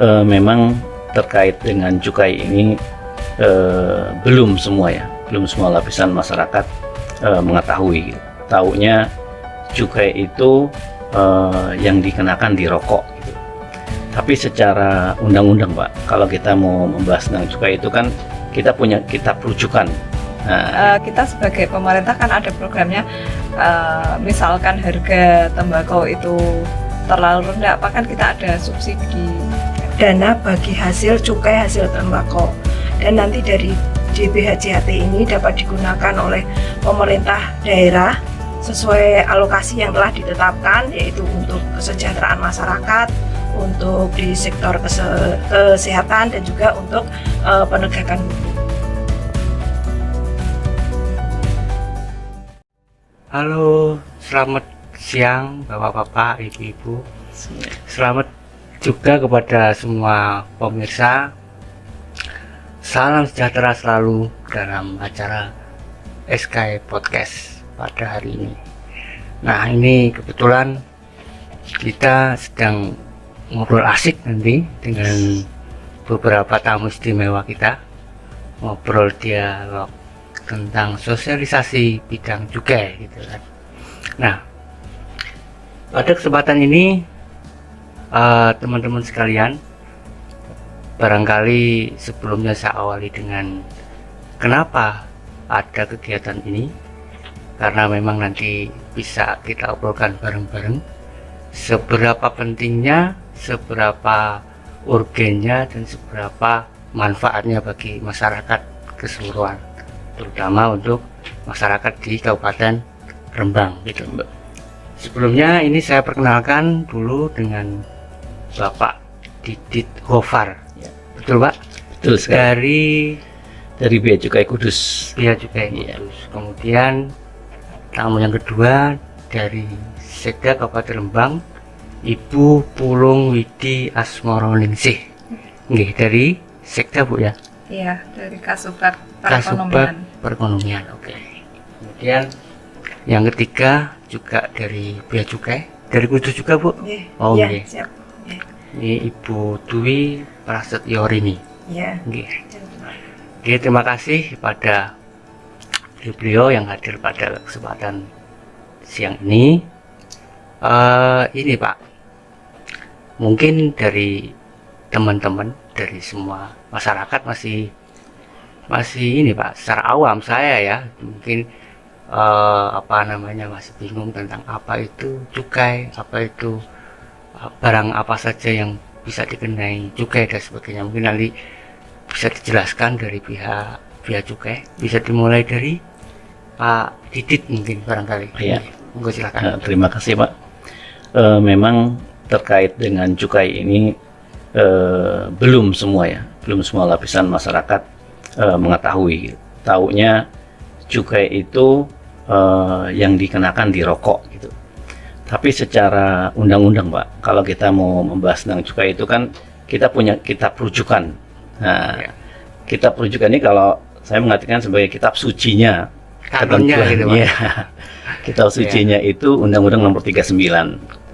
Memang terkait dengan cukai ini belum semua lapisan masyarakat mengetahui. Taunya cukai itu yang dikenakan di rokok gitu. Tapi secara undang-undang Pak, kalau kita mau membahas tentang cukai itu kan kita punya kitab rujukan. Kita sebagai pemerintah kan ada programnya, misalkan harga tembakau itu terlalu rendah, kan kita ada subsidi dana bagi hasil cukai hasil tembakau, dan nanti dari DBHJHT ini dapat digunakan oleh pemerintah daerah sesuai alokasi yang telah ditetapkan, yaitu untuk kesejahteraan masyarakat, untuk di sektor kesehatan, dan juga untuk penegakan hukum. Halo, selamat siang Bapak-bapak, Ibu-ibu. Selamat juga kepada semua pemirsa. Salam sejahtera selalu dalam acara SKY Podcast pada hari ini. Nah, ini kebetulan kita sedang ngobrol asik nanti dengan beberapa tamu istimewa kita. Ngobrol dialog tentang sosialisasi bidang cukai gitu kan. Nah, pada kesempatan ini teman-teman sekalian, barangkali sebelumnya saya awali dengan kenapa ada kegiatan ini, karena memang nanti bisa kita obrolkan bareng-bareng seberapa pentingnya, seberapa urgennya, dan seberapa manfaatnya bagi masyarakat keseluruhan, terutama untuk masyarakat di Kabupaten Rembang gitu Mbak. Sebelumnya ini saya perkenalkan dulu dengan Bapak Didit Gofar. Ya. Betul Pak? Betul sekali. Dari Bea Cukai Kudus. Bea Cukai Kudus. Kemudian tamu yang kedua dari Sekda Kabupaten Rembang, Ibu Pulung Widi Asmoroningsih. Nggih, dari Sekda Bu ya? Iya, dari Kasubag Kasubag Perekonomian. Oke. Kemudian yang ketiga juga dari Bea Cukai, dari Kudus juga Bu? Oh iya, nggih. siap. Ini Ibu Dwi Prasetyorini. Iya. Nggih. Oke, terima kasih pada beliau yang hadir pada kesempatan siang ini. Ini Pak, mungkin dari teman-teman, dari semua masyarakat masih ini Pak, secara awam saya ya, mungkin masih bingung tentang apa itu cukai, apa itu barang apa saja yang bisa dikenai cukai dan sebagainya. Mungkin nanti bisa dijelaskan dari pihak Bea Cukai. Bisa dimulai dari Pak Didit mungkin barangkali. Ya. Monggo silakan. Terima kasih Pak. Memang terkait dengan cukai ini belum semua lapisan masyarakat mengetahui. Taunya cukai itu yang dikenakan di rokok gitu. Tapi secara undang-undang Pak, kalau kita mau membahas tentang cukai itu kan kita punya kitab rujukan. Nah, kitab rujukan ini kalau saya mengartikan sebagai kitab sucinya, kanonnya gitu Pak. Ya, kitab sucinya itu Undang-Undang Nomor 39.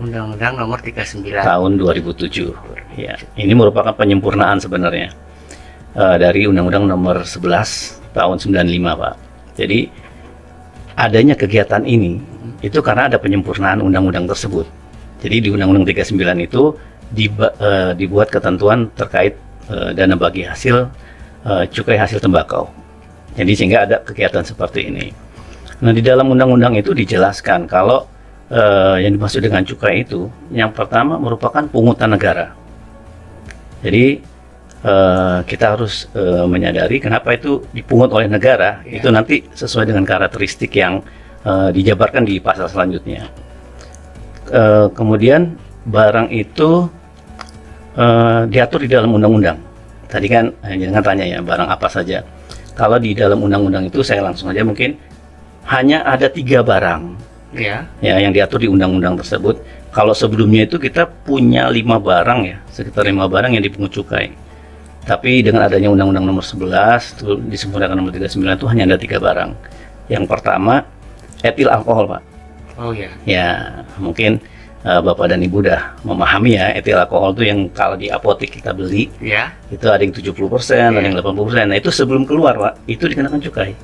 Undang-Undang Nomor 39 tahun 2007. Ya, ini merupakan penyempurnaan sebenarnya dari Undang-Undang Nomor 11 tahun 95 Pak. Jadi adanya kegiatan ini itu karena ada penyempurnaan undang-undang tersebut. Jadi di Undang-Undang 39 itu dibuat ketentuan terkait dana bagi hasil cukai hasil tembakau. Jadi sehingga ada kegiatan seperti ini. Nah, di dalam undang-undang itu dijelaskan kalau yang dimaksud dengan cukai itu yang pertama merupakan pungutan negara. Jadi kita harus menyadari kenapa itu dipungut oleh negara. Itu nanti sesuai dengan karakteristik yang dijabarkan di pasal selanjutnya. Kemudian barang itu diatur di dalam undang-undang. Tadi kan jangan tanya ya barang apa saja. Kalau di dalam undang-undang itu saya langsung aja mungkin hanya ada 3 barang ya yang diatur di undang-undang tersebut. Kalau sebelumnya itu kita punya 5 barang ya, sekitar 5 barang yang dipungut cukai. Tapi dengan adanya Undang-Undang Nomor 11 itu disempurnakan Nomor 39 itu hanya ada 3 barang. Yang pertama etil alkohol Pak. Oh ya. Ya mungkin Bapak dan Ibu udah memahami ya, etil alkohol itu yang kalau di apotek kita beli Ya. itu ada yang 70%, ada yang 80%. Nah, itu sebelum keluar, Pak, itu dikenakan cukai.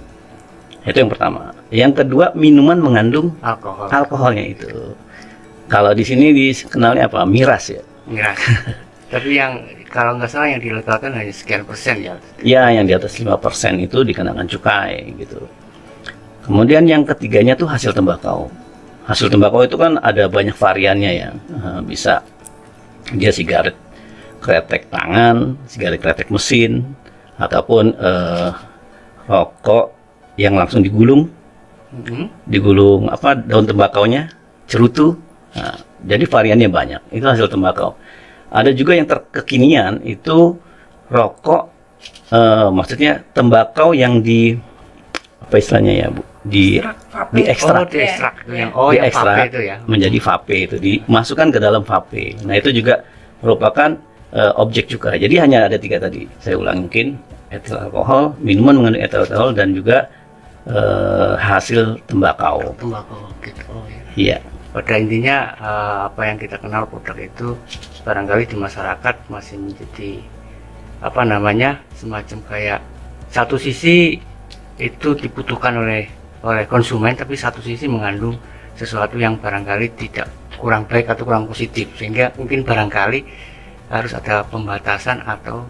Itu yang pertama. Yang kedua, minuman mengandung Alkohol. alkoholnya itu. Kalau di sini dikenalnya apa? Miras ya. Miras. Tapi yang kalau nggak salah yang dilegalkan hanya sekian persen ya. Ya, yang di atas 5% itu dikenakan cukai gitu. Kemudian yang ketiganya tuh hasil tembakau. Hasil tembakau itu kan ada banyak variannya ya. Bisa dia sigaret kretek tangan, sigaret kretek mesin, ataupun rokok yang langsung digulung, digulung apa daun tembakaunya, cerutu. Nah, jadi variannya banyak. Itu hasil tembakau. Ada juga yang terkekinian itu rokok, maksudnya tembakau yang di apa istilahnya ya Bu, di ekstrak. Oh, diekstrak itu yang Diekstrak yang vape itu ya. menjadi vape, itu dimasukkan ke dalam vape. Nah, itu juga merupakan objek cukai. Jadi hanya ada 3 tadi. Saya ulang mungkin: etil alkohol, minuman mengandung etil alkohol, dan juga hasil tembakau. Tembakau gitu. Oh, ya. Iya. Pada intinya apa yang kita kenal produk itu barangkali di masyarakat masih menjadi apa namanya, semacam kayak satu sisi itu dibutuhkan oleh konsumen, tapi satu sisi mengandung sesuatu yang barangkali tidak kurang baik atau kurang positif, sehingga mungkin barangkali harus ada pembatasan atau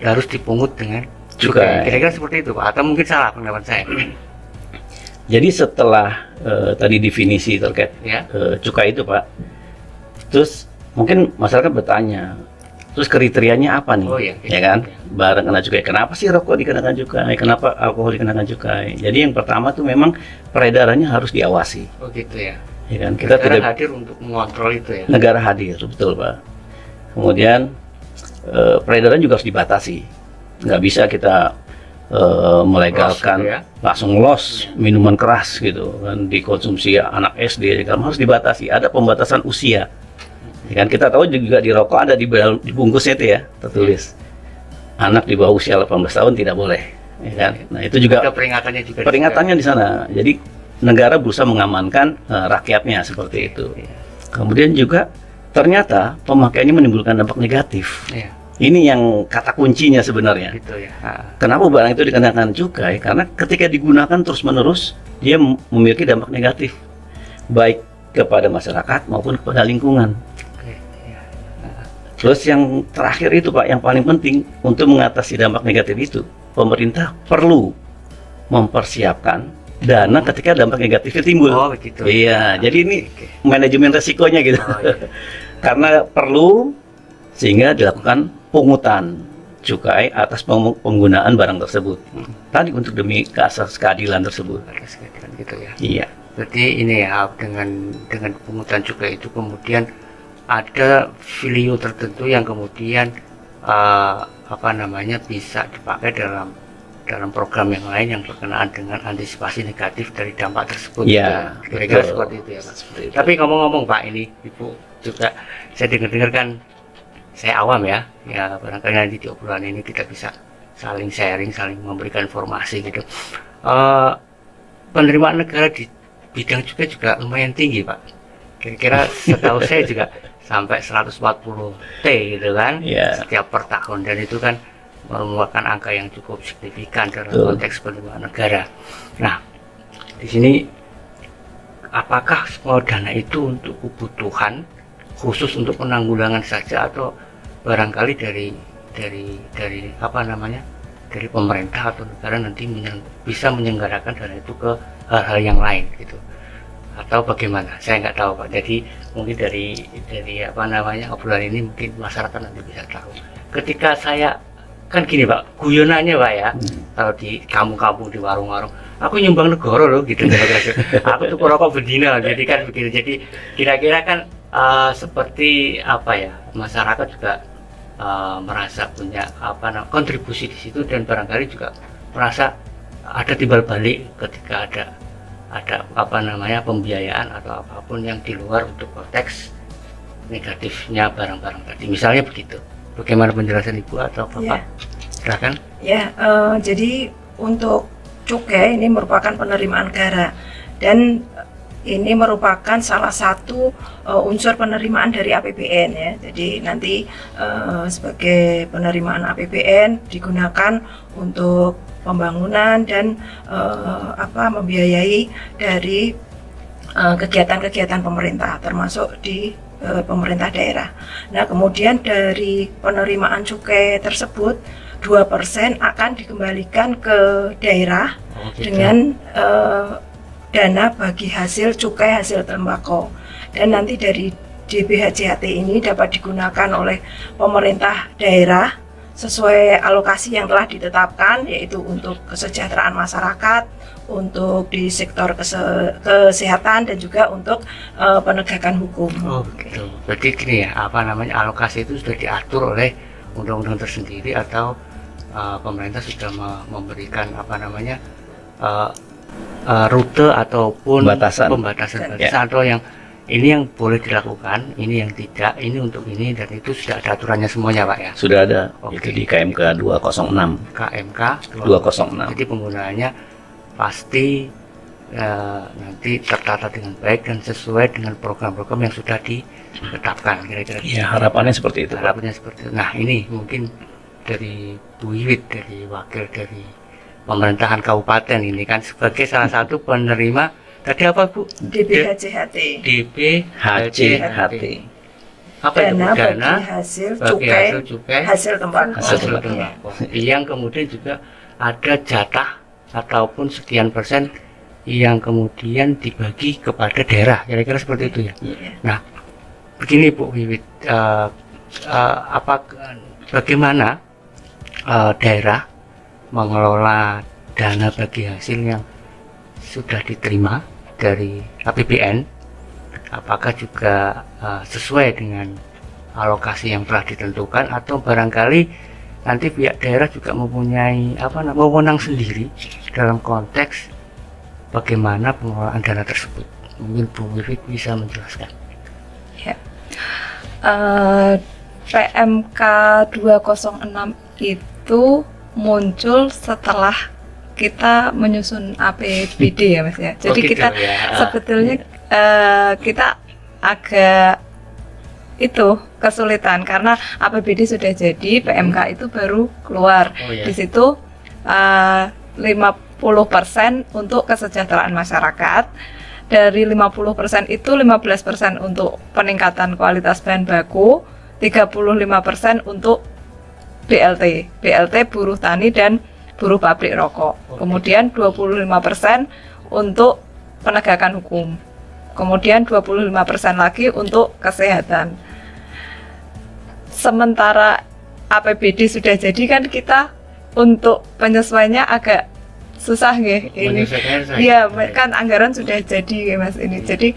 harus dipungut dengan cukai. Kira-kira seperti itu, Pak, atau mungkin salah pendapat saya. Jadi setelah tadi definisi terkait Ya. cukai itu, Pak, terus mungkin masyarakat bertanya, terus kriterianya apa nih? Oh, iya. Ya kan? Barang kena cukai. Kenapa sih rokok dikenakan cukai? Kenapa alkohol dikenakan cukai? Jadi yang pertama tuh memang peredarannya harus diawasi. Oh gitu ya. Ya kan? Kita Negara tidak hadir untuk mengontrol itu ya. negara hadir, betul Pak. Kemudian peredaran juga harus dibatasi. Nggak bisa kita melegalkan Los, gitu ya. langsung los minuman keras gitu kan, dikonsumsi anak SD, kan harus dibatasi. Ada pembatasan usia. Ya kan, kita tahu juga di rokok ada di bungkusnya itu ya tertulis anak di bawah usia 18 tahun tidak boleh. Ya kan? Nah, itu juga Ada peringatannya juga. peringatannya di sana. Jadi negara berusaha mengamankan rakyatnya seperti itu. Kemudian juga ternyata pemakaiannya menimbulkan dampak negatif. Iya, Ini yang kata kuncinya sebenarnya. gitu ya. Kenapa barang itu dikenakan cukai? Karena ketika digunakan terus-menerus, dia memiliki dampak negatif, baik kepada masyarakat maupun kepada lingkungan. Oke, ya. Terus yang terakhir itu Pak, yang paling penting untuk mengatasi dampak negatif itu, pemerintah perlu mempersiapkan dana ketika dampak negatifnya timbul. Oh begitu. Iya, jadi ini Oke. manajemen resikonya gitu. Oh, iya. Karena perlu sehingga dilakukan pungutan cukai atas penggunaan barang tersebut. Tadi untuk demi asas keadilan tersebut. Ada sekalian gitu ya. Iya. Berarti ini ya, dengan pungutan cukai itu kemudian ada value tertentu yang kemudian apa namanya bisa dipakai dalam program yang lain yang berkenaan dengan antisipasi negatif dari dampak tersebut. Iya, gitu. Kira-kira betul. seperti itu ya, Pak. Seperti itu. Tapi ngomong-ngomong Pak, ini Ibu juga saya dengar kan, saya awam ya, barangkali nanti di obrolan ini kita bisa saling sharing, saling memberikan informasi gitu. Penerimaan negara di bidang cukai juga lumayan tinggi Pak. Kira-kira setahu saya juga sampai 140 T gitu kan, Iya. setiap per tahun, dan itu kan merupakan angka yang cukup signifikan dalam Betul. konteks penerimaan negara. Nah, di sini apakah semua dana itu untuk kebutuhan khusus untuk penanggulangan saja, atau barangkali dari apa namanya, dari pemerintah atau negara nanti bisa menyelenggarakan dana itu ke hal-hal yang lain gitu, atau bagaimana? Saya nggak tahu Pak. Jadi mungkin dari apa namanya obrolan ini mungkin masyarakat nanti bisa tahu. Ketika saya kan gini Pak, guyonannya Pak ya, kalau di kampung-kampung, di warung-warung, aku nyumbang negara loh gitu. Aku tuh rokok berdina, jadi kan begitu. Jadi kira-kira kan seperti apa ya, masyarakat juga merasa punya kontribusi di situ, dan barangkali juga merasa ada timbal balik ketika ada apa namanya pembiayaan atau apapun yang di luar untuk konteks negatifnya barang-barang tadi, misalnya begitu. Bagaimana penjelasan Ibu atau Bapak? Silakan. Ya, jadi untuk cukai ini merupakan penerimaan negara, dan ini merupakan salah satu unsur penerimaan dari APBN ya. Jadi nanti sebagai penerimaan APBN digunakan untuk pembangunan dan membiayai dari kegiatan-kegiatan pemerintah termasuk di pemerintah daerah. Nah, kemudian dari penerimaan cukai tersebut 2% akan dikembalikan ke daerah dengan dana bagi hasil cukai hasil tembakau, dan nanti dari DBHJHT ini dapat digunakan oleh pemerintah daerah sesuai alokasi yang telah ditetapkan, yaitu untuk kesejahteraan masyarakat, untuk di sektor kesehatan, dan juga untuk penegakan hukum. Oh begitu. Berarti gini ya, alokasi itu sudah diatur oleh undang-undang tersendiri atau pemerintah sudah memberikan rute ataupun pembatasan atau yang ini yang boleh dilakukan, ini yang tidak, ini untuk ini, dan itu sudah ada aturannya semuanya Pak ya? Sudah ada, itu di KMK 206. KMK 206. Jadi penggunaannya pasti nanti tertata dengan baik dan sesuai dengan program-program yang sudah ditetapkan, kira-kira. Ya, harapannya seperti itu. Harapannya seperti itu. Nah, ini mungkin dari Bu Wiwit, dari wakil dari pemerintahan kabupaten ini kan sebagai salah satu penerima tadi apa Bu? DBHJHT. DBHJHT. Apa itu? Dana Dana bagi hasil bagi cukai hasil cukai hasil tembakau. hasil tembakau. Yang kemudian juga ada jatah ataupun sekian persen yang kemudian dibagi kepada daerah, kira-kira seperti itu ya. Nah, begini Bu Wiwit, bagaimana daerah mengelola dana bagi hasil yang sudah diterima dari APBN, apakah juga sesuai dengan alokasi yang telah ditentukan, atau barangkali nanti pihak daerah juga mempunyai wewenang sendiri dalam konteks bagaimana pengelolaan dana tersebut. Mungkin Bu Wiwit bisa menjelaskan. Ya. PMK 206 itu muncul setelah kita menyusun APBD ya Mas ya. Jadi gitu, kita ya. sebetulnya kita agak kesulitan karena APBD sudah jadi, PMK itu baru keluar. Di situ 50% untuk kesejahteraan masyarakat. Dari 50% itu 15% untuk peningkatan kualitas bahan baku, 35% untuk BLT buruh tani dan buruh pabrik rokok. Kemudian 25% untuk penegakan hukum. Kemudian 25% lagi untuk kesehatan. Sementara APBD sudah jadi kan kita untuk penyesuaiannya agak susah nggih ini. Iya, kan anggaran sudah jadi Mas ini. Jadi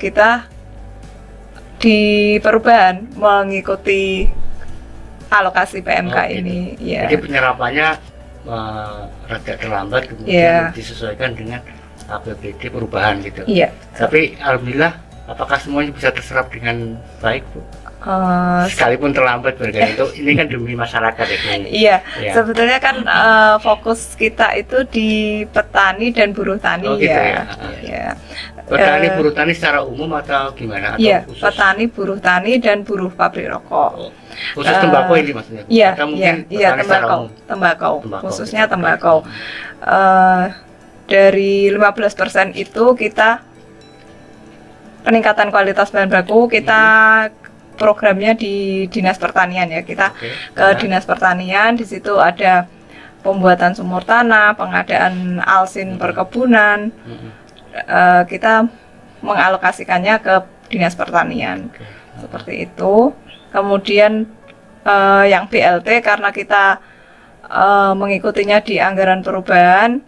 kita di perubahan mengikuti alokasi PMK ini. Ya. Jadi penyerapannya rada terlambat, kemudian disesuaikan dengan APBD perubahan gitu. Iya. Tapi alhamdulillah, apakah semuanya bisa terserap dengan baik Bu? Sekalipun terlambat berarti itu ini kan demi masyarakat ya. Iya, sebetulnya kan fokus kita itu di petani dan buruh tani gitu ya. Petani buruh tani secara umum atau gimana? Atau iya, khusus? Petani buruh tani dan buruh pabrik rokok. Khusus tembakau ini maksudnya? Iya, tembakau. Khususnya tembakau. Dari 15% itu kita peningkatan kualitas bahan baku, kita programnya di Dinas Pertanian ya, kita ke Dinas Pertanian. Di situ ada pembuatan sumur tanah, pengadaan alsin perkebunan. Kita mengalokasikannya ke Dinas Pertanian, seperti itu. Kemudian yang BLT karena kita mengikutinya di anggaran perubahan,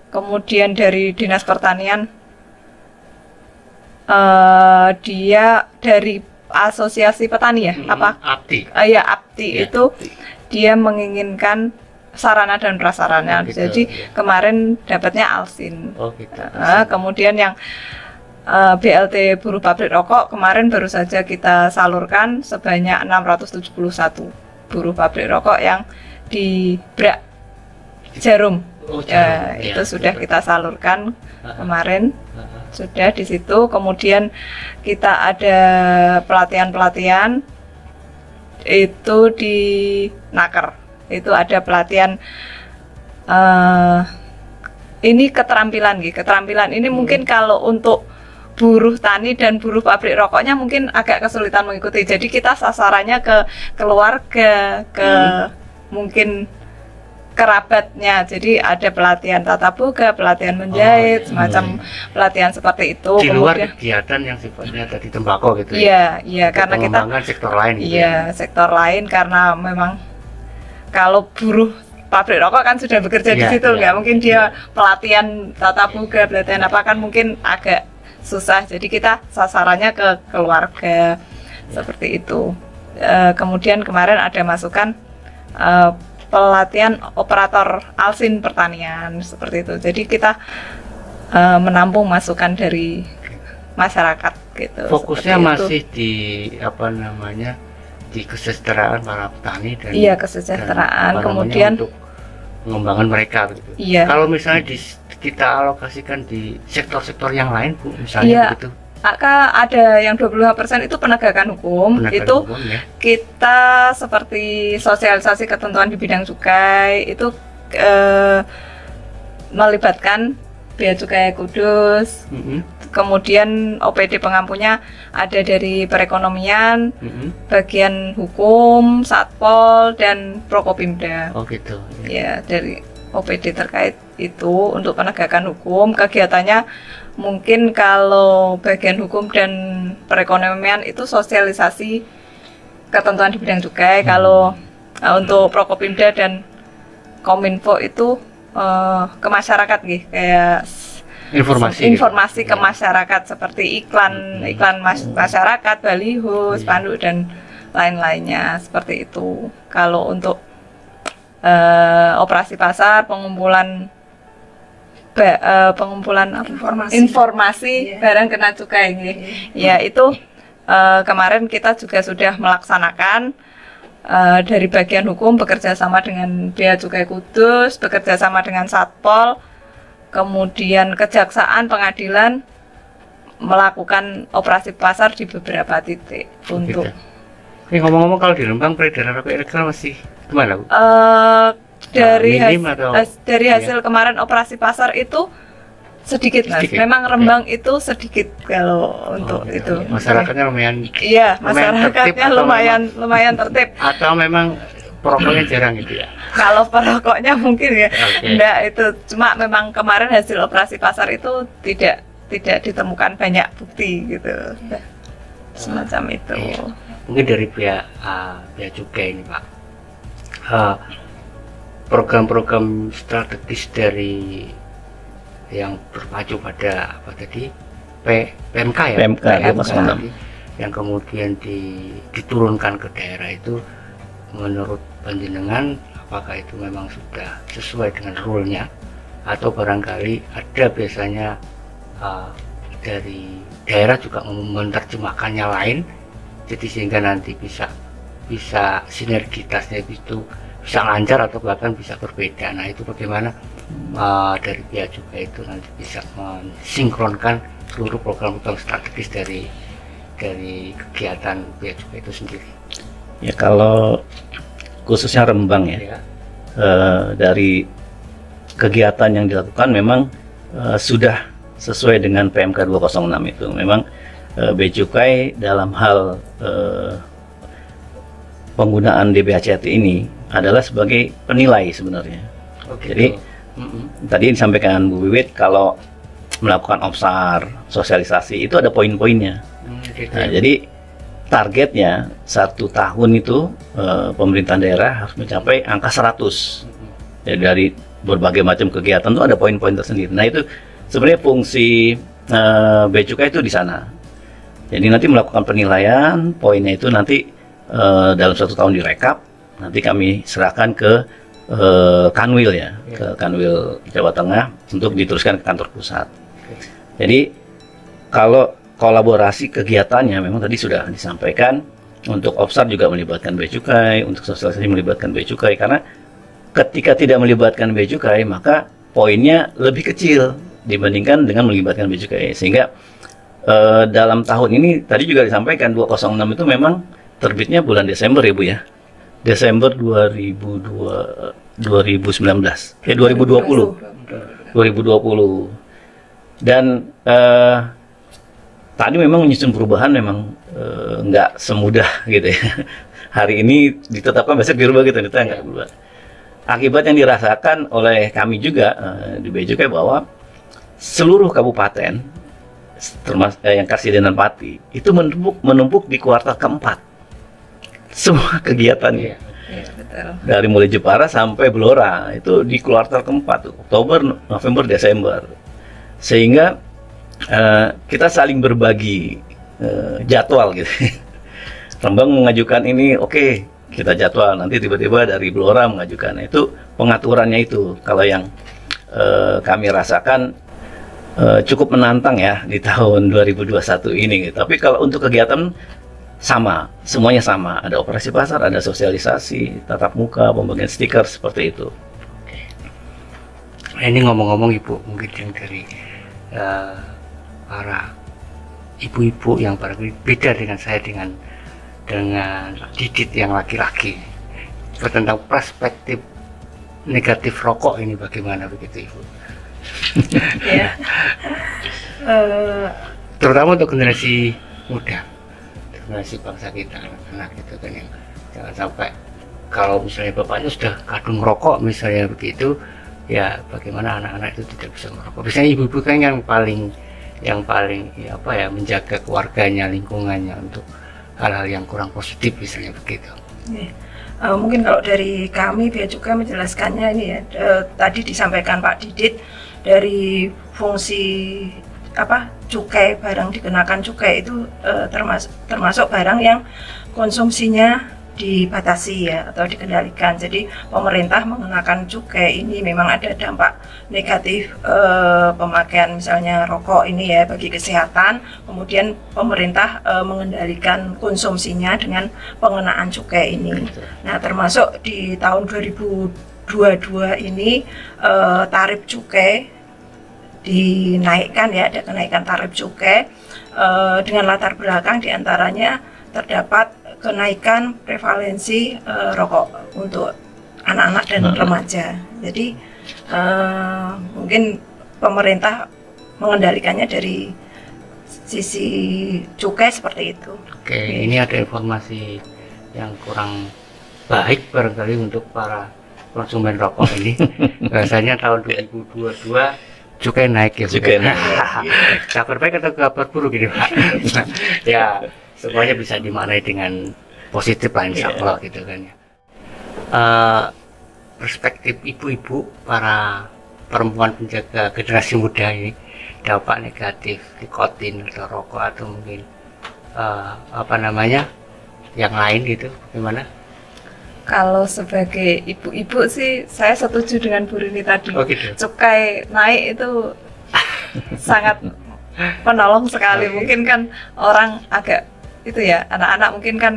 kemudian dari Dinas Pertanian dia dari Asosiasi Petani ya, APTI. APTI itu dia menginginkan sarana dan prasarana. Jadi kemarin dapatnya alsin. Kemudian yang BLT buruh pabrik rokok kemarin baru saja kita salurkan sebanyak 671 buruh pabrik rokok yang di Brak Jarum. Itu sudah kita salurkan kemarin. sudah di situ. Kemudian kita ada pelatihan-pelatihan itu di Naker. Itu ada pelatihan ini keterampilan gitu. Keterampilan ini mungkin kalau untuk buruh tani dan buruh pabrik rokoknya mungkin agak kesulitan mengikuti. Jadi kita sasarannya ke keluarga, ke mungkin kerabatnya. Jadi ada pelatihan tata boga, pelatihan menjahit, semacam pelatihan seperti itu. Di luar Kemudian kegiatan yang sifatnya tadi tembakau gitu ya. iya, iya, karena kita Mengembangkan sektor lain gitu. iya, sektor lain karena memang kalau buruh pabrik rokok kan sudah bekerja di Iya, situ, iya. nggak mungkin dia pelatihan tata boga, pelatihan apa kan mungkin agak susah. Jadi kita sasarannya ke keluarga seperti itu. Kemudian kemarin ada masukan pelatihan operator alsin pertanian seperti itu. Jadi kita menampung masukan dari masyarakat gitu. Fokusnya seperti itu. masih di apa namanya, di kesejahteraan para petani dan Iya, kesejahteraan. dan apa Kemudian namanya, untuk pengembangan mereka gitu. Iya. Kalau misalnya kita alokasikan di sektor-sektor yang lain Bu, misalnya Iya. begitu. ada yang 25% itu penegakan hukum. Penegakan Itu hukum, ya. kita seperti sosialisasi ketentuan di bidang cukai itu melibatkan Bea Cukai Kudus. Mm-mm, Kemudian OPD pengampunya ada dari perekonomian, mm-mm. bagian hukum, Satpol, dan Prokopimda. Oh gitu. Ya, dari OPD terkait itu untuk penegakan hukum. Kegiatannya mungkin kalau bagian hukum dan perekonomian itu sosialisasi ketentuan di bidang cukai. Kalau untuk Prokopimda dan Kominfo itu ke masyarakat gitu, kayak informasi ke masyarakat seperti iklan masyarakat, baliho, spanduk dan lain-lainnya seperti itu. Kalau untuk operasi pasar, pengumpulan informasi barang kena cukai gitu. Ya itu kemarin kita juga sudah melaksanakan dari bagian hukum bekerja sama dengan Bea Cukai Kudus, bekerja sama dengan Satpol, kemudian kejaksaan, pengadilan melakukan operasi pasar di beberapa titik untuk. Ini ngomong-ngomong, kalau di Rembang peredaran rokok ilegal masih gimana Bu? Dari minim atau- hasil kemarin operasi pasar itu sedikit Mas. Sedikit. Memang Rembang itu sedikit kalau untuk Gitu. itu. Masyarakatnya lumayan, Iya, lumayan tertib masyarakatnya atau lumayan tertib. atau memang perokoknya jarang gitu ya? Kalau perokoknya mungkin ya, Oke. enggak itu. Cuma memang kemarin hasil operasi pasar itu tidak ditemukan banyak bukti gitu. Semacam itu. Iya. Mungkin dari pihak Bea Cukai ini Pak, program-program strategis dari yang berpacu pada apa tadi PMK ya, PMK, tadi, yang kemudian diturunkan ke daerah itu, menurut panjenengan apakah itu memang sudah sesuai dengan rule-nya atau barangkali ada biasanya dari daerah juga menerjemahkannya lain, jadi sehingga nanti bisa sinergitasnya itu bisa lancar atau bahkan bisa berbeda. Nah itu bagaimana dari Bea Cukai itu nanti bisa mensinkronkan seluruh program-program strategis dari kegiatan Bea Cukai itu sendiri. Ya kalau khususnya Rembang ya, Ya. dari kegiatan yang dilakukan memang sudah sesuai dengan PMK 206 itu. Memang Bea Cukai dalam hal penggunaan DBHCT ini adalah sebagai penilai sebenarnya. Jadi tadi disampaikan Bu Wiwit, kalau melakukan OPSAR, sosialisasi itu ada poin-poinnya. Gitu. Nah, jadi targetnya 1 tahun itu pemerintahan daerah harus mencapai angka 100. Jadi dari berbagai macam kegiatan itu ada poin-poin tersendiri. Nah itu sebenarnya fungsi Bea Cukai itu di sana. Jadi nanti melakukan penilaian, poinnya itu nanti dalam 1 tahun direkap, nanti kami serahkan ke Kanwil ya, ke Kanwil Jawa Tengah untuk diteruskan ke kantor pusat. Jadi kalau kolaborasi kegiatannya memang tadi sudah disampaikan, untuk OPSAR juga melibatkan Bea Cukai, untuk sosialisasi melibatkan Bea Cukai, karena ketika tidak melibatkan Bea Cukai maka poinnya lebih kecil dibandingkan dengan melibatkan bea cukai. Sehingga dalam tahun ini tadi juga disampaikan 206 itu memang terbitnya bulan Desember ya Bu ya. Desember 2019. 2020. Dan tadi memang menyusun perubahan memang nggak semudah gitu ya. Hari ini ditetapkan besok dirubah gitu, ternyata nggak berubah. Akibat yang dirasakan oleh kami juga di Bea Cukai bahwa seluruh kabupaten termasuk yang Karsiden dan Pati itu menumpuk di kuartal keempat semua kegiatannya. Iya, betul. Dari mulai Jepara sampai Blora itu di kuartal keempat, Oktober, November, Desember. Sehingga kita saling berbagi jadwal gitu. Rembang mengajukan ini, oke, kita jadwal. Nanti tiba-tiba dari Blora mengajukan. Itu pengaturannya itu. Kalau yang kami rasakan cukup menantang ya di tahun 2021 ini. Tapi kalau untuk kegiatan sama, semuanya sama. Ada operasi pasar, ada sosialisasi, tatap muka, pembagian stiker seperti itu. Nah, ini ngomong-ngomong Ibu, mungkin yang dari para ibu-ibu yang berbeda dengan saya dengan Didit yang laki-laki, tentang perspektif negatif rokok ini bagaimana begitu Ibu? Ya. Terutama untuk generasi muda, generasi bangsa kita, anak-anak gitu kan, yang jangan sampai kalau misalnya bapaknya sudah kadung rokok misalnya begitu, ya bagaimana anak-anak itu tidak bisa merokok. Biasanya ibu-ibu kan yang paling ya apa ya, menjaga keluarganya, lingkungannya untuk hal-hal yang kurang positif misalnya begitu. Mungkin kalau dari kami Bea Cukai menjelaskannya ini ya, tadi disampaikan Pak Didit dari fungsi cukai, barang dikenakan cukai itu termasuk barang yang konsumsinya dibatasi ya atau dikendalikan. Jadi pemerintah mengenakan cukai ini memang ada dampak negatif pemakaian misalnya rokok ini ya bagi kesehatan. Kemudian pemerintah mengendalikan konsumsinya dengan pengenaan cukai ini. Nah, termasuk di tahun 2022 ini tarif cukai dinaikkan ya, ada kenaikan tarif cukai dengan latar belakang diantaranya terdapat kenaikan prevalensi rokok untuk anak-anak dan remaja. Jadi mungkin pemerintah mengendalikannya dari sisi cukai seperti itu. Oke, ini ada informasi yang kurang baik barangkali untuk para konsumen rokok ini. Biasanya tahun 2022 cukai naik ya. Cukai naik. Kabar baik atau kabar buruk ini Pak? Ya, semuanya bisa dimaknai dengan positif lah insya Allah gitu kan ya. Perspektif ibu-ibu, para perempuan penjaga generasi muda ini, dampak negatif nikotin atau rokok atau mungkin yang lain gitu, gimana? Kalau sebagai ibu-ibu sih saya setuju dengan Bu Rini tadi. Oh, gitu. Cukai naik itu sangat penolong sekali. Mungkin kan orang agak itu ya, anak-anak mungkin kan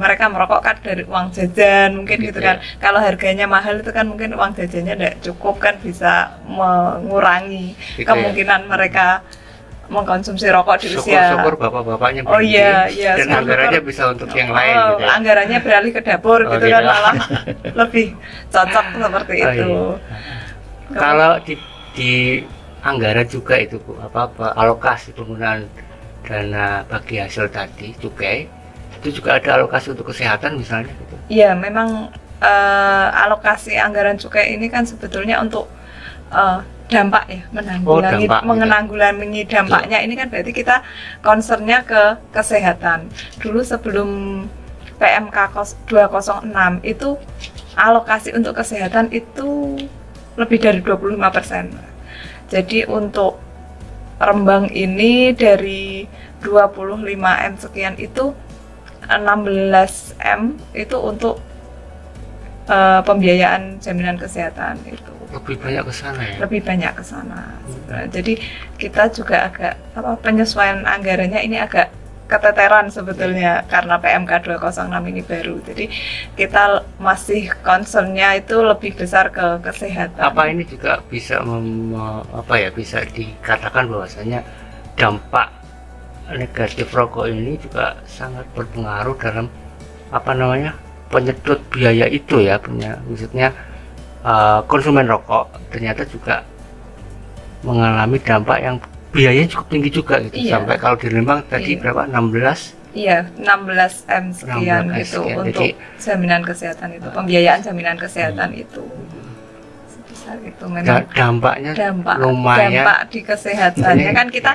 mereka merokok kan dari uang jajan mungkin gitu kan. Kalau harganya mahal itu kan mungkin uang jajannya tidak cukup kan, bisa mengurangi gitu kemungkinan mereka mengkonsumsi rokok di usia. Syukur-syukur bapak-bapaknya Oh iya, dan anggarannya bisa untuk yang lain gitu ya. Anggarannya beralih ke dapur gitu gitu. kan, malah lebih cocok seperti itu. Iya. Kalau di anggaran juga itu Bu, alokasi penggunaan dana bagi hasil tadi cukai, itu juga ada alokasi untuk kesehatan misalnya gitu. Iya, memang alokasi anggaran cukai ini kan sebetulnya untuk dampak ya, menanggulangi dampaknya. Ini kan berarti kita concernnya ke kesehatan. Dulu sebelum PMK 206 itu alokasi untuk kesehatan itu lebih dari 25%. Jadi untuk Rembang ini dari 25M sekian itu 16M itu untuk pembiayaan jaminan kesehatan itu. Lebih banyak ke sana ya? Lebih banyak ke sana. Jadi kita juga agak penyesuaian anggarannya ini agak keteteran sebetulnya karena PMK 206 ini baru. Jadi kita masih concernnya itu lebih besar ke kesehatan. Apa ini juga bisa bisa dikatakan bahwasanya dampak negatif rokok ini juga sangat berpengaruh dalam penyedot biaya itu ya, maksudnya konsumen rokok ternyata juga mengalami dampak yang biayanya cukup tinggi juga gitu. Iya. Sampai kalau di Lembang tadi berapa, 16? Iya, 16 M sekian 16 itu sekian. untuk Jadi, jaminan kesehatan itu, pembiayaan jaminan kesehatan itu. Sebesar itu memang dampaknya dampak lumayan. di kesehatannya kan kita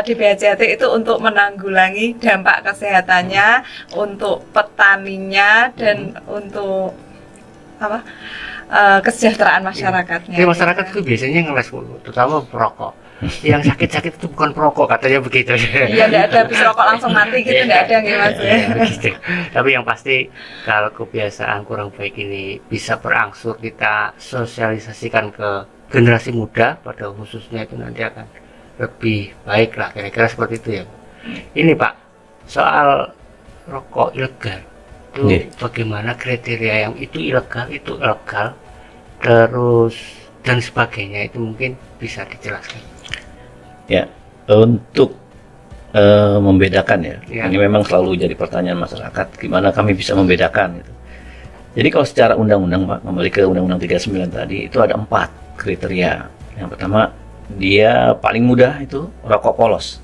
di BHJAT itu untuk menanggulangi dampak kesehatannya untuk petaninya dan untuk kesejahteraan masyarakatnya. Jadi masyarakat itu biasanya ngeles mulu, terutama perokok. Yang sakit-sakit itu bukan perokok, katanya begitu. Iya, tidak ada habis rokok langsung mati gitu, tidak ada yang Mas. Begitu. Tapi yang pasti kalau kebiasaan kurang baik ini bisa berangsur kita sosialisasikan ke generasi muda, pada khususnya itu nanti akan lebih baik lah, kira-kira seperti itu ya. Ini Pak, soal rokok ilegal itu bagaimana kriteria yang itu ilegal, terus dan sebagainya, itu mungkin bisa dijelaskan. Ya, untuk membedakan ya, ini memang selalu jadi pertanyaan masyarakat, gimana kami bisa membedakan gitu. Jadi kalau secara undang-undang Pak, kembali ke Undang-Undang 39 tadi, itu ada 4 kriteria. Yang pertama, dia paling mudah itu rokok polos,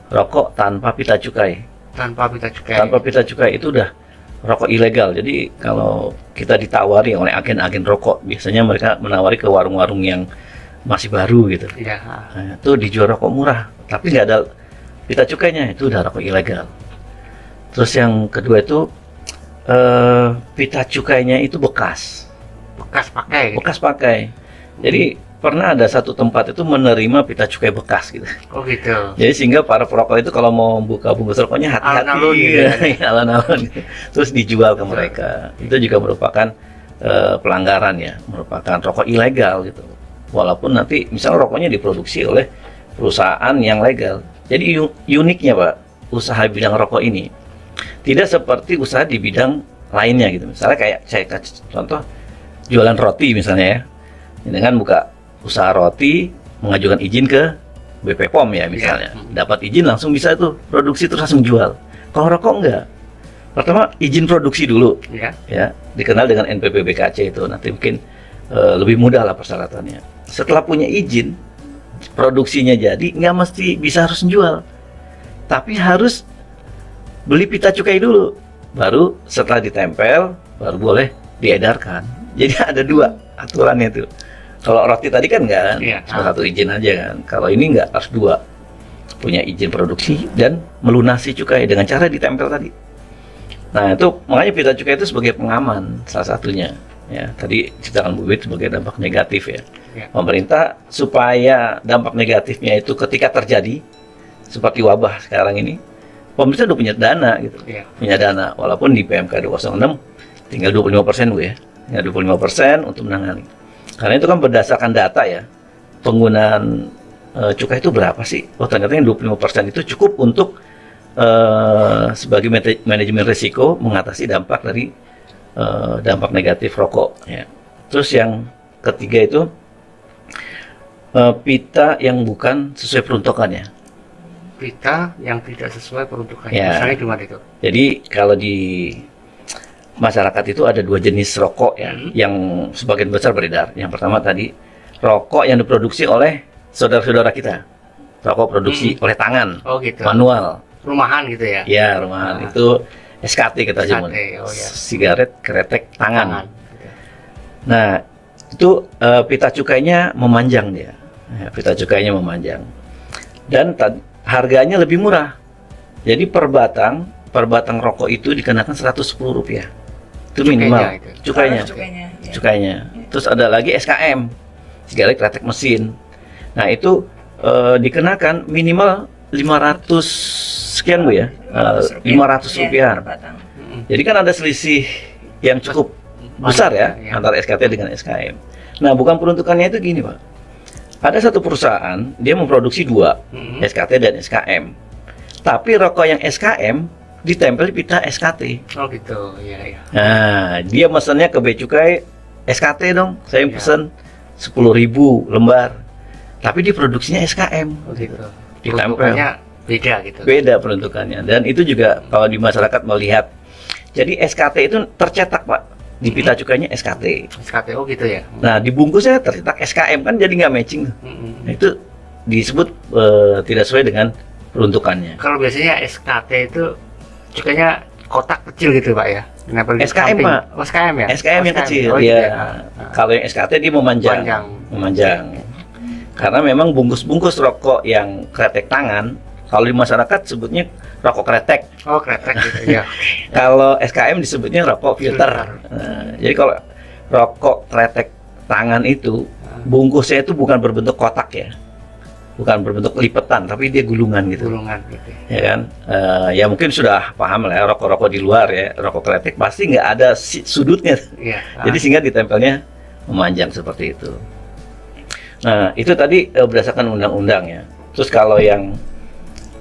rokok tanpa pita cukai. Tanpa pita cukai itu udah rokok ilegal. Jadi kalau kita ditawari oleh agen-agen rokok, biasanya mereka menawari ke warung-warung yang masih baru gitu. Ya. Nah, itu dijual rokok murah, tapi nggak ada pita cukainya, itu udah rokok ilegal. Terus yang kedua itu pita cukainya itu bekas pakai. Jadi pernah ada satu tempat itu menerima pita cukai bekas gitu. Oh gitu. Jadi sehingga para perokok itu kalau mau buka bungkus rokoknya hati-hati, Alon-alon gitu ya. alon-alon. Terus dijual ke mereka. Itu juga merupakan pelanggaran ya, merupakan rokok ilegal gitu. Walaupun nanti misalnya rokoknya diproduksi oleh perusahaan yang legal. Jadi uniknya Pak, usaha bidang rokok ini tidak seperti usaha di bidang lainnya gitu. Misalnya kayak saya kasih contoh jualan roti misalnya ya, dengan buka usaha roti, mengajukan izin ke BP POM ya misalnya, dapat izin langsung bisa tuh produksi terus langsung jual. Kalau rokok enggak, pertama izin produksi dulu, ya dikenal dengan NPPBKC itu, nanti mungkin lebih mudah lah persyaratannya. Setelah punya izin, produksinya jadi, nggak mesti bisa harus jual, tapi harus beli pita cukai dulu, baru setelah ditempel, baru boleh diedarkan. Jadi ada 2 aturannya tuh. Kalau roti tadi kan nggak kan, cuma 1 izin aja kan. Kalau ini nggak, harus 2, punya izin produksi dan melunasi cukai dengan cara ditempel tadi. Nah itu makanya pita cukai itu sebagai pengaman salah satunya. Ya, tadi ceritakan Bu Wit sebagai dampak negatif ya. Pemerintah supaya dampak negatifnya itu ketika terjadi seperti wabah sekarang ini, pemerintah udah punya dana gitu. Punya dana, walaupun di PMK 206 tinggal 25% Bu ya. Tinggal 25% untuk menangani. Karena itu kan berdasarkan data ya. Penggunaan cukai itu berapa sih? Oh ternyata yang 25% itu cukup untuk sebagai manajemen risiko mengatasi dampak dari dampak negatif rokok ya. Terus yang ketiga itu pita yang bukan sesuai peruntukannya. Pita yang tidak sesuai peruntukannya. Ya. Misalnya gimana itu? Jadi kalau di masyarakat itu ada 2 jenis rokok ya, yang sebagian besar beredar. Yang pertama tadi rokok yang diproduksi oleh saudara-saudara kita, rokok produksi oleh tangan, manual, rumahan gitu ya? Ya rumahan itu SKT kita sebut, sigaret kretek tangan. Nah itu pita cukainya memanjang dia, pita cukainya memanjang, dan harganya lebih murah. Jadi per batang rokok itu dikenakan Rp110, itu minimal cukainya. Terus ada lagi SKM, sigaret kretek mesin. Nah itu dikenakan minimal 500 sekian Bu ya, Rp500. Jadi kan ada selisih yang cukup besar ya antara SKT dengan SKM. Nah bukan peruntukannya itu gini Pak, ada satu perusahaan dia memproduksi 2, SKT dan SKM. Tapi rokok yang SKM ditempel di pita SKT. Oh gitu, iya. Nah, dia mesennya ke Bea Cukai SKT dong. Saya Iya. pesen 10.000 lembar. Tapi dia produksinya SKM. Oh gitu. Ditempel. Peruntukannya beda gitu. Beda peruntukannya. Dan itu juga kalau di masyarakat melihat. Jadi SKT itu tercetak, Pak. Di pita cukainya SKT. SKTO gitu ya. Nah, dibungkusnya tercetak SKM kan jadi nggak matching tuh. Mm-mm. Nah, itu disebut tidak sesuai dengan peruntukannya. Kalau biasanya SKT itu cukainya kotak kecil gitu Pak ya. Kenapa di SKM, samping? Pak. Oh, SKM ya. SKM yang kecil, Oh, ya. gitu ya. Kalau yang SKT dia memanjang. Memanjang. Karena memang bungkus-bungkus rokok yang kretek tangan, kalau di masyarakat sebutnya rokok kretek. Oh kretek gitu ya. Kalau SKM disebutnya rokok filter. Nah, jadi kalau rokok kretek tangan itu bungkusnya itu bukan berbentuk kotak ya, bukan berbentuk lipetan, tapi dia gulungan gitu. Gulungan gitu. Ya kan? Ya mungkin sudah paham lah ya, rokok-rokok di luar ya, rokok kretek pasti nggak ada sudutnya. Iya. Jadi sehingga ditempelnya memanjang seperti itu. Nah, itu tadi berdasarkan undang-undang ya. Terus kalau yang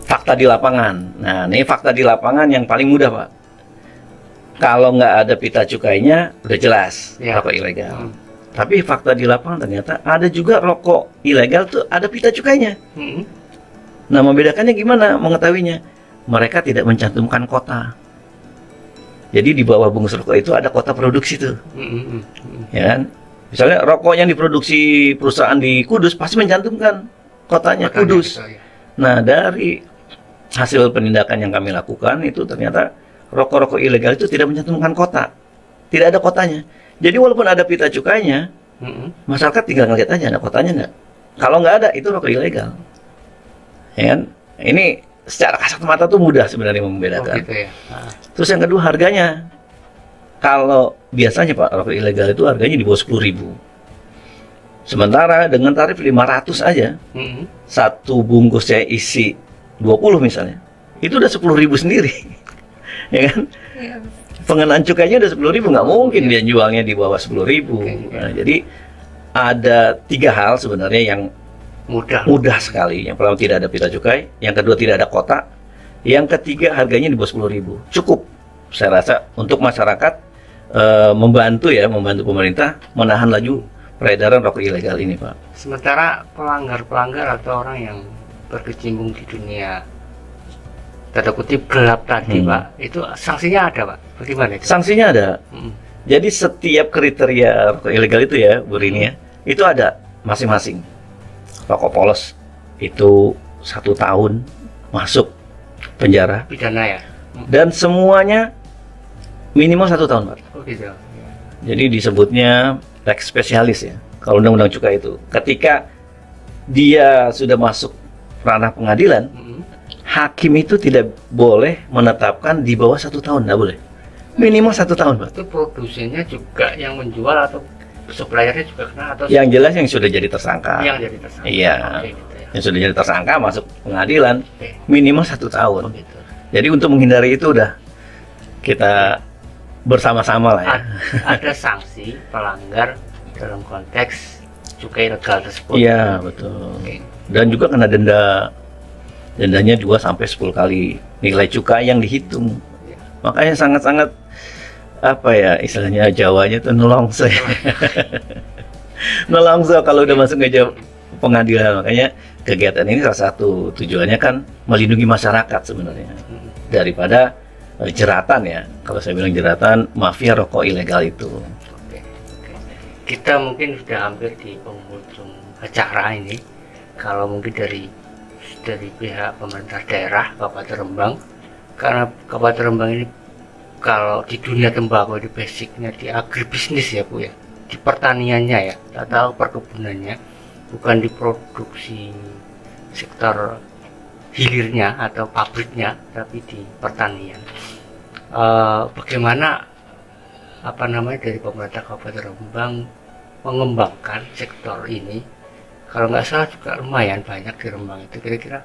fakta di lapangan, nah ini fakta di lapangan yang paling mudah Pak. Kalau nggak ada pita cukainya, udah jelas Ya. rokok ilegal. Tapi fakta di lapangan ternyata ada juga rokok ilegal tuh ada pita cukainya. Mm-mm. Nah, membedakannya gimana mengetahuinya? Mereka tidak mencantumkan kota. Jadi di bawah bungkus rokok itu ada kota produksi tuh, Mm-mm. ya kan? Misalnya rokok yang diproduksi perusahaan di Kudus pasti mencantumkan kotanya Makanya Kudus. gitu, ya. Nah, dari hasil penindakan yang kami lakukan itu ternyata rokok-rokok ilegal itu tidak mencantumkan kota, tidak ada kotanya. Jadi walaupun ada pita cukainya, Mm-mm. masyarakat tinggal ngeliat aja ada kotanya nggak. Kalau nggak ada itu rokok ilegal, ya kan? Ini secara kasat mata tuh mudah sebenarnya Oh membedakan. gitu ya. Terus yang kedua harganya, kalau biasanya Pak rokok ilegal itu harganya di bawah 10.000. Sementara dengan tarif 500 aja, Mm-mm. satu bungkusnya isi 20 misalnya, itu udah 10.000 sendiri, ya kan? Iya. Pengenaan cukainya udah 10.000, nggak mungkin dia jualnya di bawah 10.000. Oke. Nah, jadi ada 3 hal sebenarnya yang Mudah. mudah sekali. Yang pertama tidak ada pita cukai, yang kedua tidak ada kota, yang ketiga harganya di bawah 10.000. Cukup, saya rasa untuk masyarakat membantu pemerintah menahan laju peredaran rokok ilegal ini, Pak. Sementara pelanggar-pelanggar atau orang yang berkecimpung di dunia tanda kutip gelap tadi Pak, itu sanksinya ada Pak? Bagaimana itu? Sanksinya ada. Mm. Jadi setiap kriteria rokok ilegal itu ya, Bu Rini ya, itu ada masing-masing. Rokok polos itu 1 tahun masuk penjara Pidana ya? dan semuanya minimal 1 tahun, Pak. Oh gitu. Jadi disebutnya lex spesialis ya. Kalau undang-undang cukai itu, ketika dia sudah masuk ranah pengadilan, Mm-mm. hakim itu tidak boleh menetapkan di bawah 1 tahun, nggak boleh. Minimal 1 tahun, Pak. Itu produsennya juga yang menjual atau suppliernya juga kena atau Yang jelas yang sudah jadi tersangka. yang jadi tersangka? Iya. Oke, gitu ya. Yang sudah jadi tersangka masuk pengadilan Oke. minimal 1 tahun. Oh, gitu. Jadi untuk menghindari itu udah kita bersama-sama lah ya. Ada sanksi pelanggar dalam konteks cukai legal tersebut. Iya, betul. Oke. Dan juga kena denda. Dendanya 2 sampai 10 kali nilai cukai yang dihitung. Iya. Makanya sangat-sangat apa ya istilahnya Jawanya tuh nelongso ya. Nelongso kalau udah masuk ke pengadilan. Makanya kegiatan ini salah satu tujuannya kan melindungi masyarakat sebenarnya daripada jeratan ya. Kalau saya bilang jeratan mafia rokok ilegal itu. Oke. Kita mungkin sudah hampir di penghujung acara ini. Kalau mungkin dari pihak pemerintah daerah Kabupaten Rembang, karena Kabupaten Rembang ini kalau di dunia tembakau di basicnya di agribisnis ya Bu ya, di pertaniannya ya, atau perkebunannya, bukan di produksi sektor hilirnya atau pabriknya, tapi di pertanian. Bagaimana dari pemerintah Kabupaten Rembang mengembangkan sektor ini? Kalau nggak salah juga lumayan banyak di Rembang itu, kira-kira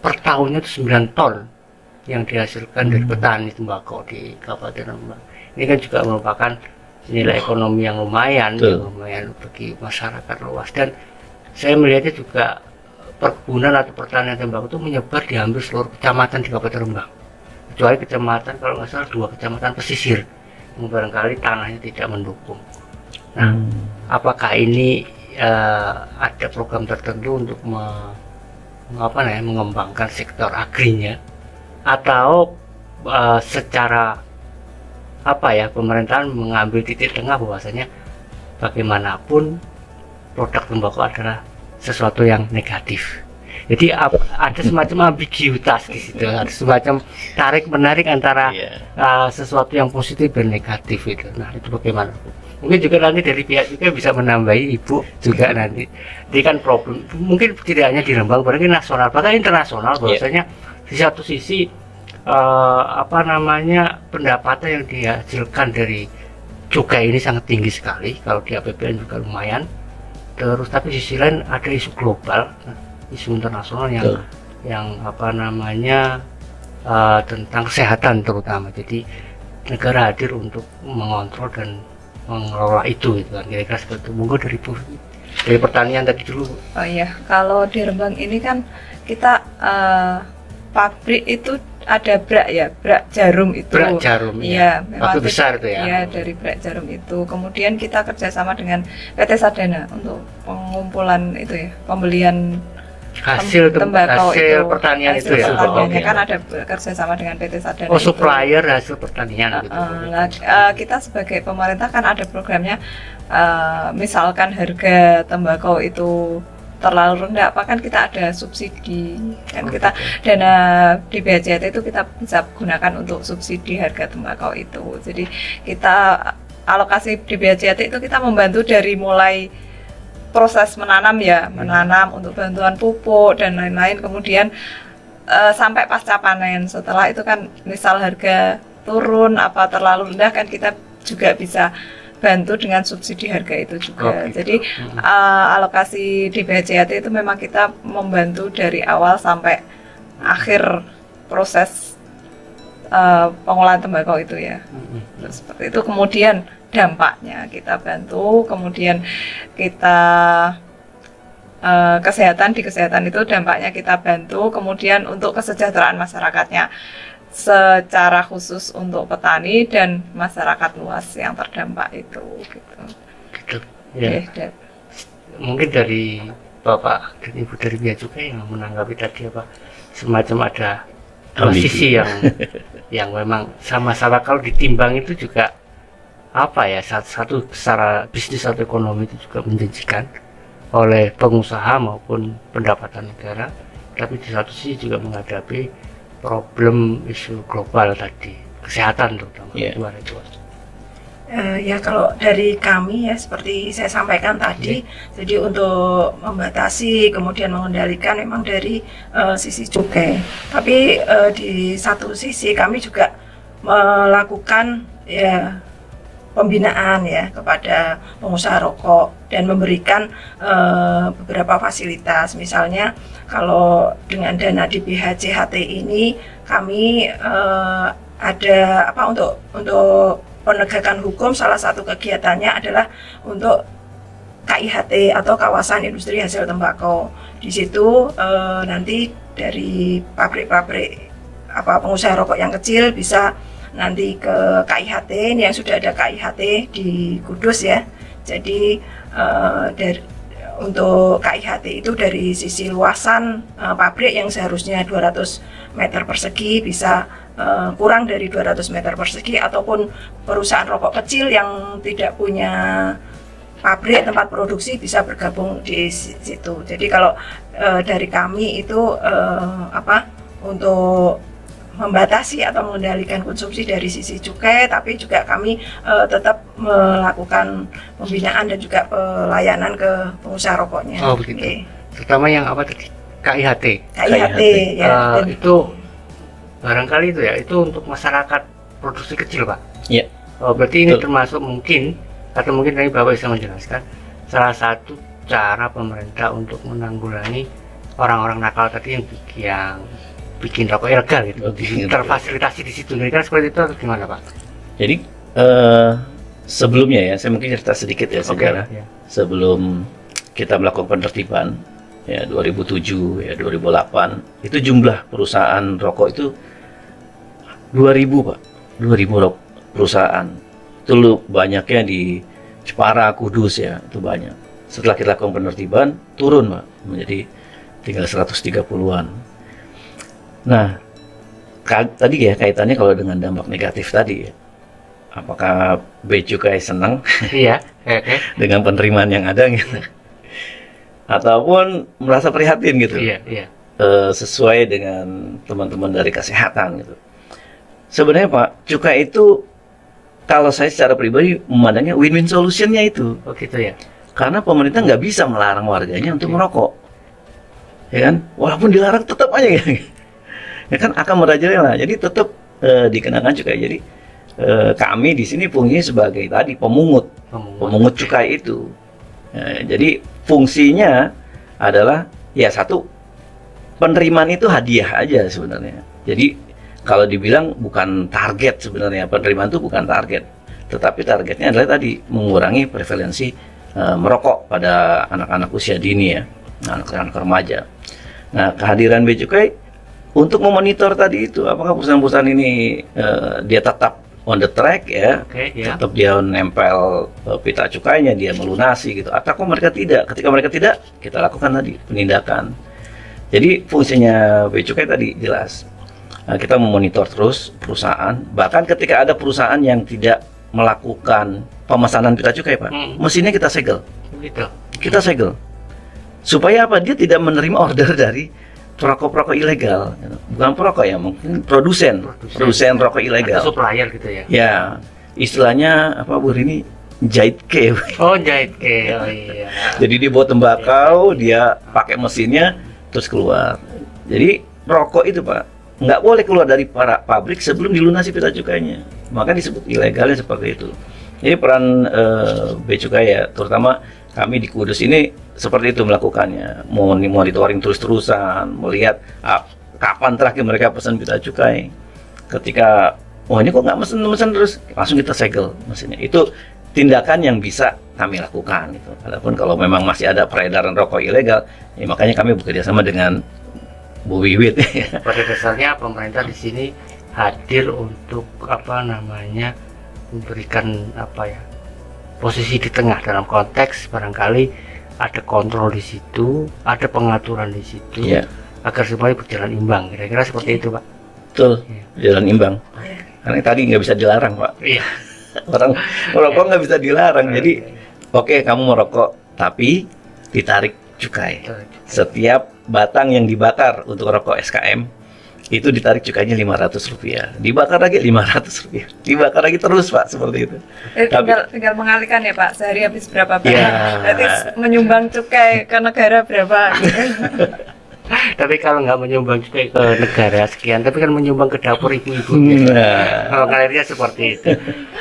per tahunnya itu 9 ton yang dihasilkan dari petani tembakau di Kabupaten Rembang. Ini kan juga merupakan nilai ekonomi yang lumayan, Betul. yang lumayan bagi masyarakat luas. Dan saya melihatnya juga perkebunan atau pertanian tembakau itu menyebar di hampir seluruh kecamatan di Kabupaten Rembang, kecuali kecamatan kalau nggak salah 2 kecamatan pesisir yang barangkali tanahnya tidak mendukung. Nah, apakah ini ada program tertentu untuk mengembangkan sektor agrinya, atau secara pemerintahan mengambil titik tengah bahwasanya bagaimanapun produk tembakau adalah sesuatu yang negatif. Jadi ada semacam ambiguitas di situ, ada semacam tarik menarik antara sesuatu yang positif dan negatif itu. Nah, itu bagaimana? Mungkin juga nanti dari pihak juga bisa menambahi Ibu juga nanti. Ini kan problem, mungkin tidak hanya di Rembang, bahkan nasional, bahkan internasional, bahwasanya di satu sisi pendapatan yang dihasilkan dari cukai ini sangat tinggi sekali, kalau di APBN juga lumayan. Terus tapi di sisi lain ada isu global, isu internasional yang tentang kesehatan terutama. Jadi negara hadir untuk mengontrol dan mengelola itu gitu kan, kira-kira seperti itu. Monggo dari pertanian tadi dulu. Oh iya, kalau di Rembang ini kan kita pabrik itu ada brak jarum itu. Brak jarum, iya, pabrik besar itu ya. Iya, dari brak jarum itu. Kemudian kita kerjasama dengan PT Sadana untuk pengumpulan itu ya, pembelian hasil tembakau hasil itu, pertanian hasil itu ya. pertaniannya kan ada kerjasama dengan PT Sadana. Oh, supplier hasil pertanian gitu. Kita sebagai pemerintah kan ada programnya, misalkan harga tembakau itu terlalu rendah, apa kan kita ada subsidi kan, kita dana di BHJT itu kita bisa gunakan untuk subsidi harga tembakau itu. Jadi kita alokasi di BHJT itu kita membantu dari mulai proses menanam menanam untuk bantuan pupuk dan lain-lain, kemudian sampai pasca panen. Setelah itu kan misal harga turun apa terlalu rendah kan kita juga bisa bantu dengan subsidi harga itu juga. Jadi alokasi di BHJT itu memang kita membantu dari awal sampai akhir proses pengolahan tembakau itu ya. Seperti itu. Kemudian dampaknya kita bantu, kemudian kita di kesehatan itu dampaknya kita bantu, kemudian untuk kesejahteraan masyarakatnya secara khusus untuk petani dan masyarakat luas yang terdampak itu gitu. Ya. Okay, mungkin dari Bapak dan Ibu dari Bia Cukai yang menanggapi tadi semacam ada dua sisi yang memang sama-sama kalau ditimbang itu juga satu secara bisnis atau ekonomi itu juga menjanjikan oleh pengusaha maupun pendapatan negara, tapi di satu sisi juga menghadapi problem isu global tadi, kesehatan terutama. Ya kalau dari kami ya seperti saya sampaikan tadi, jadi untuk membatasi kemudian mengendalikan memang dari sisi cukai, tapi di satu sisi kami juga melakukan pembinaan kepada pengusaha rokok dan memberikan beberapa fasilitas. Misalnya kalau dengan dana di BHJHT ini kami ada untuk penegakan hukum, salah satu kegiatannya adalah untuk KIHT atau kawasan industri hasil tembakau. Di situ nanti dari pabrik-pabrik pengusaha rokok yang kecil bisa nanti ke KIHT, ini yang sudah ada KIHT di Kudus ya. Jadi untuk KIHT itu dari sisi luasan pabrik yang seharusnya 200 meter persegi bisa kurang dari 200 meter persegi, ataupun perusahaan rokok kecil yang tidak punya pabrik tempat produksi bisa bergabung di situ. Jadi kalau dari kami itu untuk membatasi atau mengendalikan konsumsi dari sisi cukai, tapi juga kami tetap melakukan pembinaan dan juga pelayanan ke pengusaha rokoknya. Oh begitu. Okay. Terutama yang tadi? KIHT. KIHT ya. Itu barangkali itu untuk masyarakat produksi kecil, Pak. Iya. Oh, berarti ini termasuk mungkin tadi Bapak bisa menjelaskan salah satu cara pemerintah untuk menanggulangi orang-orang nakal tadi yang bikin rokok ilegal gitu, terfasilitasi di situ. Kira-kira seperti itu atau gimana, Pak? Jadi sebelumnya saya mungkin cerita sedikit ya sejarah. Sebelum kita melakukan penertiban, ya 2007, ya 2008, itu jumlah perusahaan rokok itu 2000 Pak, 2000 perusahaan. Itu banyaknya di Jepara, Kudus ya, itu banyak. Setelah kita lakukan penertiban, turun Pak, menjadi tinggal 130-an. Nah, tadi ya kaitannya kalau dengan dampak negatif tadi ya, apakah Bea Cukai senang Iya, oke. dengan penerimaan yang ada gitu, ataupun merasa prihatin gitu, Iya, iya. sesuai dengan teman-teman dari kesehatan gitu. Sebenarnya Pak, cukai itu kalau saya secara pribadi memandangnya win-win solutionnya itu, Oh gitu ya. karena pemerintah nggak bisa melarang warganya untuk merokok, ya kan? Walaupun dilarang tetap aja gitu. Ya kan akan merajalela, jadi tetap dikenakan cukai. Jadi kami di sini fungsinya sebagai tadi pemungut cukai itu. Jadi fungsinya adalah ya satu, penerimaan itu hadiah aja sebenarnya. Jadi kalau dibilang bukan target sebenarnya, penerimaan itu bukan target, tetapi targetnya adalah tadi mengurangi prevalensi merokok pada anak-anak usia dini ya, anak-anak remaja. Nah, kehadiran Bea Cukai untuk memonitor tadi itu, apakah perusahaan-perusahaan ini dia tetap on the track ya, Oke, ya. tetap dia nempel pita cukainya, dia melunasi gitu, atau mereka tidak. Ketika mereka tidak, kita lakukan tadi penindakan. Jadi fungsinya Bea Cukai tadi jelas. Kita memonitor terus perusahaan, bahkan ketika ada perusahaan yang tidak melakukan pemesanan pita cukai Pak, mesinnya kita segel. Begitu. Kita segel. Supaya apa? Dia tidak menerima order dari perokok-perokok ilegal. Bukan perokok ya, mungkin produsen rokok ilegal. Atau supplier gitu ya. Ya, istilahnya apa Bu ini, jahit ke. Oh, jahit ke. Oh iya. Jadi dia buat tembakau, dia pakai mesinnya terus keluar. Jadi rokok itu Pak nggak boleh keluar dari para pabrik sebelum dilunasi pita cukainya. Maka disebut ilegalnya seperti itu. Jadi peran Bea Cukai ya, terutama kami di Kudus ini seperti itu melakukannya, monitoring terus-terusan, melihat kapan terakhir mereka pesan pita cukai. Ketika oh ini kok nggak mesen terus, langsung kita segel mesinnya. Itu tindakan yang bisa kami lakukan gitu. Adapun kalau memang masih ada peredaran rokok ilegal, ya makanya kami bekerja sama dengan Bu Wiwit. Pada dasarnya pemerintah di sini hadir untuk apa namanya, memberikan apa ya, posisi di tengah dalam konteks barangkali ada kontrol di situ, ada pengaturan di situ, Iya. agar semuanya berjalan imbang. Kira-kira seperti itu Pak. Betul, jalan imbang. Karena tadi nggak bisa dilarang Pak. Iya. Orang merokok nggak bisa dilarang. Jadi oke, kamu merokok, tapi ditarik cukai. Setiap batang yang dibakar untuk rokok SKM itu ditarik cukainya Rp500, dibakar lagi Rp500, dibakar lagi terus Pak, seperti itu. Tinggal mengalihkan ya Pak, sehari habis berapa banyak, Ya. berarti menyumbang cukai ke negara berapa gitu. Tapi kalau nggak menyumbang juga ke negara sekian, tapi kan menyumbang ke dapur ibu-ibu. Nah, Mengalirnya seperti itu.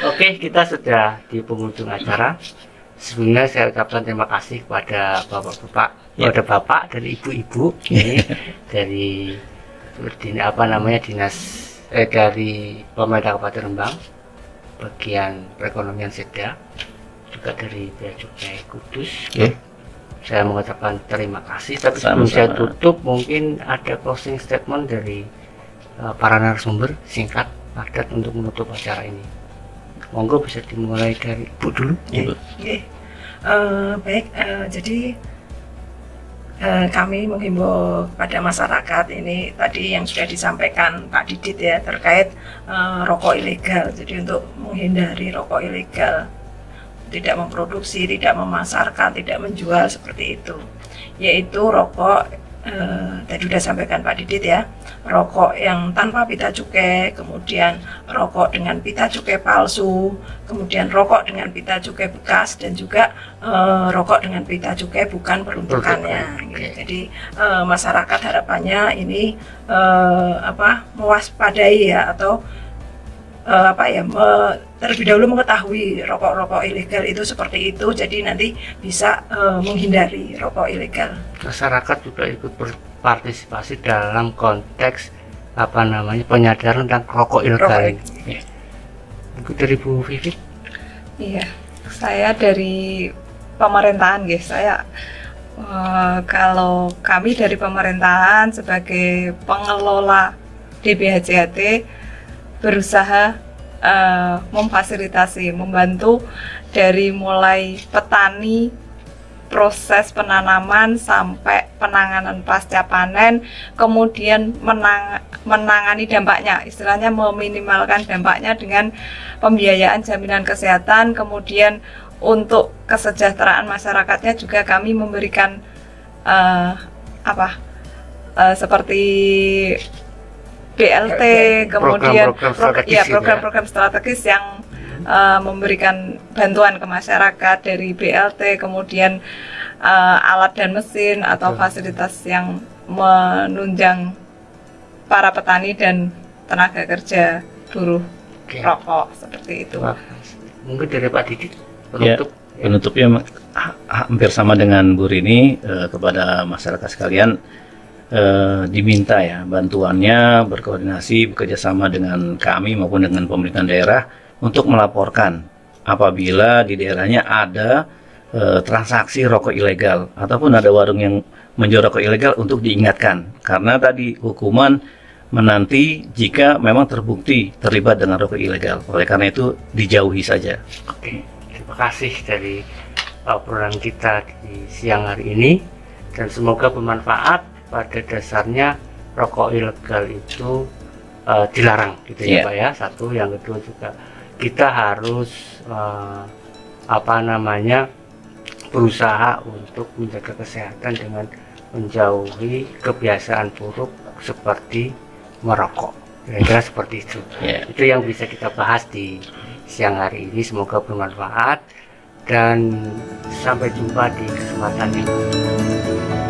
Oke, kita sudah di penghujung acara. Sebelumnya saya ucapkan terima kasih kepada bapak-bapak, Ya. kepada bapak dan ibu-ibu ini dari dinas dari pemerintah Kabupaten Rembang, bagian perekonomian Seda, juga dari Bea Cukai Kudus. Oke. Saya mengucapkan terima kasih. Tapi sebelum Sama-sama. saya tutup, mungkin ada closing statement dari para narasumber singkat padat untuk menutup acara ini. Monggo bisa dimulai dari Ibu dulu. Ibu. Oke. Baik, jadi kami menghimbau kepada masyarakat ini tadi yang sudah disampaikan Pak Didit ya terkait rokok ilegal. Jadi untuk menghindari rokok ilegal, tidak memproduksi, tidak memasarkan, tidak menjual seperti itu, yaitu rokok tadi sudah sampaikan Pak Didit ya, rokok yang tanpa pita cukai, kemudian rokok dengan pita cukai palsu, kemudian rokok dengan pita cukai bekas, dan juga rokok dengan pita cukai bukan peruntukannya. Gitu. Jadi masyarakat harapannya ini mewaspadai ya, atau terlebih dahulu mengetahui rokok-rokok ilegal itu seperti itu, jadi nanti bisa menghindari rokok ilegal. Masyarakat juga ikut berpartisipasi dalam konteks penyadaran tentang rokok ilegal. Itu dari Bu Vivi. Iya, saya dari pemerintahan guys, saya Kalau kami dari pemerintahan sebagai pengelola DBHJHT berusaha memfasilitasi, membantu dari mulai petani, proses penanaman sampai penanganan pasca panen, kemudian menangani dampaknya, istilahnya meminimalkan dampaknya dengan pembiayaan jaminan kesehatan, kemudian untuk kesejahteraan masyarakatnya juga kami memberikan seperti BLT, kemudian program-program strategis yang memberikan bantuan ke masyarakat dari BLT, kemudian alat dan mesin atau fasilitas yang menunjang para petani dan tenaga kerja buruh rokok seperti itu. Mungkin dari Pak Didit penutup. Ya, penutupnya hampir sama dengan Bu Rini, kepada masyarakat sekalian diminta ya bantuannya, berkoordinasi bekerjasama dengan kami maupun dengan pemerintahan daerah untuk melaporkan apabila di daerahnya ada transaksi rokok ilegal ataupun ada warung yang menjual rokok ilegal, untuk diingatkan, karena tadi hukuman menanti jika memang terbukti terlibat dengan rokok ilegal. Oleh karena itu dijauhi saja. Oke, terima kasih dari obrolan kita di siang hari ini, dan semoga bermanfaat. Pada dasarnya rokok ilegal itu dilarang gitu ya Pak ya. Satu, yang kedua juga kita harus berusaha untuk menjaga kesehatan dengan menjauhi kebiasaan buruk seperti merokok. Kira-kira seperti itu. Itu yang bisa kita bahas di siang hari ini. Semoga bermanfaat dan sampai jumpa di kesempatan yang lain.